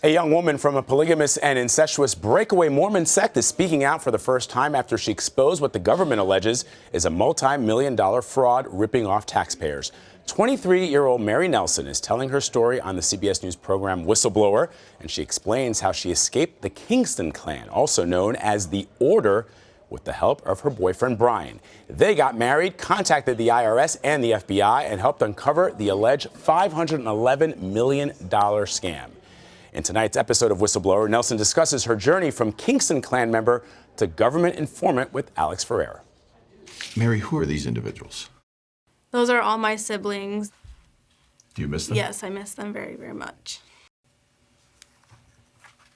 A young woman from a polygamous and incestuous breakaway Mormon sect is speaking out for the first time after she exposed what the government alleges is a multi-million-dollar fraud ripping off taxpayers. 23-year-old Mary Nelson is telling her story on the CBS News program Whistleblower, and she explains how she escaped the Kingston clan, also known as the Order, with the help of her boyfriend Brian. They got married, contacted the IRS and the FBI, and helped uncover the alleged $511 million scam. In tonight's episode of Whistleblower, Nelson discusses her journey from Kingston clan member to government informant with Alex Ferrer. Mary, who are these individuals? Those are all my siblings. Do you miss them? Yes, I miss them very, very much.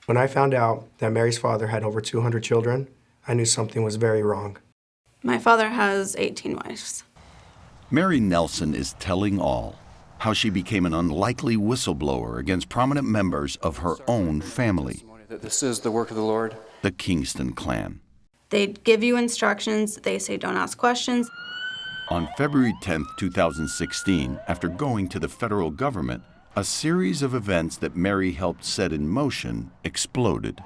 When I found out that Mary's father had over 200 children, I knew something was very wrong. My father has 18 wives. Mary Nelson is telling all how she became an unlikely whistleblower against prominent members of her own family. That this is the work of the Lord. The Kingston clan. They give you instructions. They say don't ask questions. On February 10, 2016, after going to the federal government, a series of events that Mary helped set in motion exploded.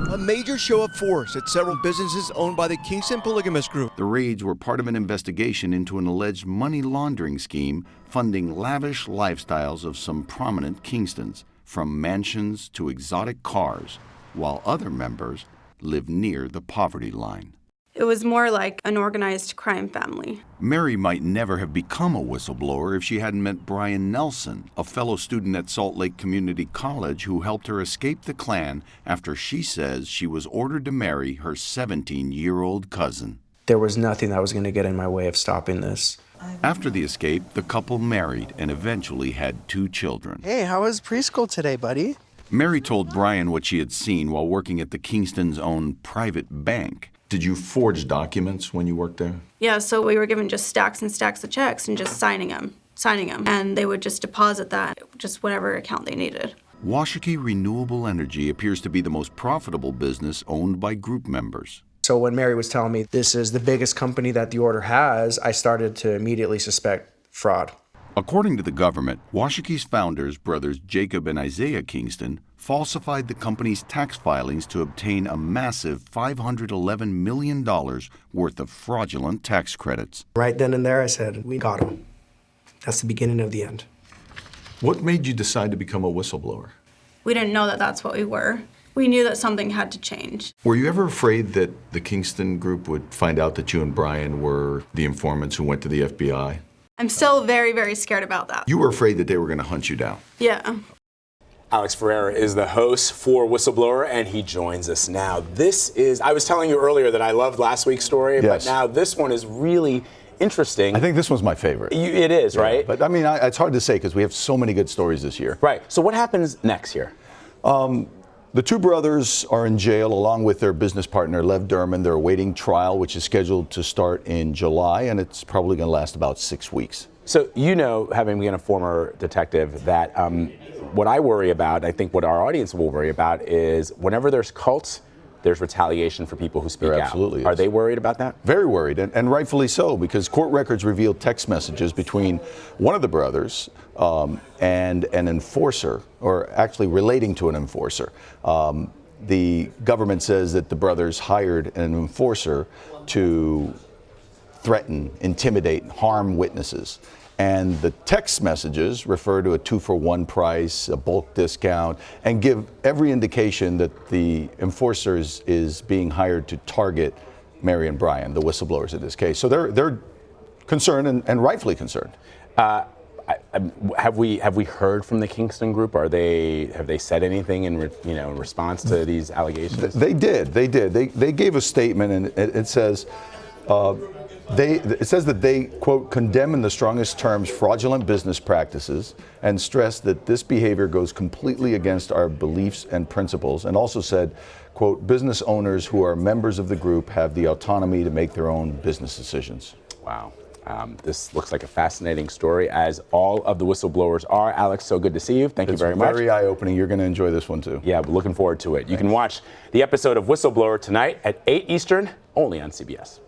A major show of force at several businesses owned by the Kingston Polygamous Group. The raids were part of an investigation into an alleged money laundering scheme funding lavish lifestyles of some prominent Kingstons, from mansions to exotic cars, while other members lived near the poverty line. It was more like an organized crime family. Mary might never have become a whistleblower if she hadn't met Brian Nelson, a fellow student at Salt Lake Community College who helped her escape the clan after she says she was ordered to marry her 17-year-old cousin. There was nothing that was going to get in my way of stopping this. After the escape, the couple married and eventually had 2 children. Hey, how was preschool today, buddy? Mary told Brian what she had seen while working at the Kingstons' own private bank. Did you forge documents when you worked there? Yeah, so we were given just stacks and stacks of checks and just signing them. And they would just deposit that, just whatever account they needed. Washakie Renewable Energy appears to be the most profitable business owned by group members. So when Mary was telling me this is the biggest company that the Order has, I started to immediately suspect fraud. According to the government, Washakie's founders, brothers Jacob and Isaiah Kingston, falsified the company's tax filings to obtain a massive $511 million worth of fraudulent tax credits. Right then and there, I said, we got him. That's the beginning of the end. What made you decide to become a whistleblower? We didn't know that that's what we were. We knew that something had to change. Were you ever afraid that the Kingston group would find out that you and Brian were the informants who went to the FBI? I'm still very, very scared about that. You were afraid that they were going to hunt you down? Yeah. Alex Ferrer is the host for Whistleblower, and he joins us now. This is, I was telling you earlier that I loved last week's story, Yes. but now this one is really interesting. I think this one's my favorite. It is, Yeah, right? But I mean, it's hard to say because we have so many good stories this year. Right. So what happens next here? The 2 brothers are in jail along with their business partner, Lev Derman. They're awaiting trial, which is scheduled to start in July, and it's probably going to last about 6 weeks. So you know, having been a former detective, that what I worry about, I think what our audience will worry about, is whenever there's cults, there's retaliation for people who speak There out. absolutely Are is. they worried about that? Very worried, and rightfully so, because court records revealed text messages between one of the brothers and an enforcer, or actually relating to an enforcer. The government says that the brothers hired an enforcer to threaten, intimidate, harm witnesses. And the text messages refer to a 2-for-1 price, a bulk discount, and give every indication that the enforcer is being hired to target Mary and Brian, the whistleblowers in this case. So they're concerned, and rightfully concerned. Have we heard from the Kingston group? Have they said anything in response to these allegations? They did. They gave a statement, and it says. It says that they, quote, condemn in the strongest terms fraudulent business practices and stress that this behavior goes completely against our beliefs and principles, and also said, quote, business owners who are members of the group have the autonomy to make their own business decisions. Wow. This looks like a fascinating story, as all of the whistleblowers are. Alex, so good to see you. Thank you very much. It's very eye-opening. You're going to enjoy this one, too. Yeah, we're looking forward to it. You can watch the episode of Whistleblower tonight at 8 Eastern, only on CBS.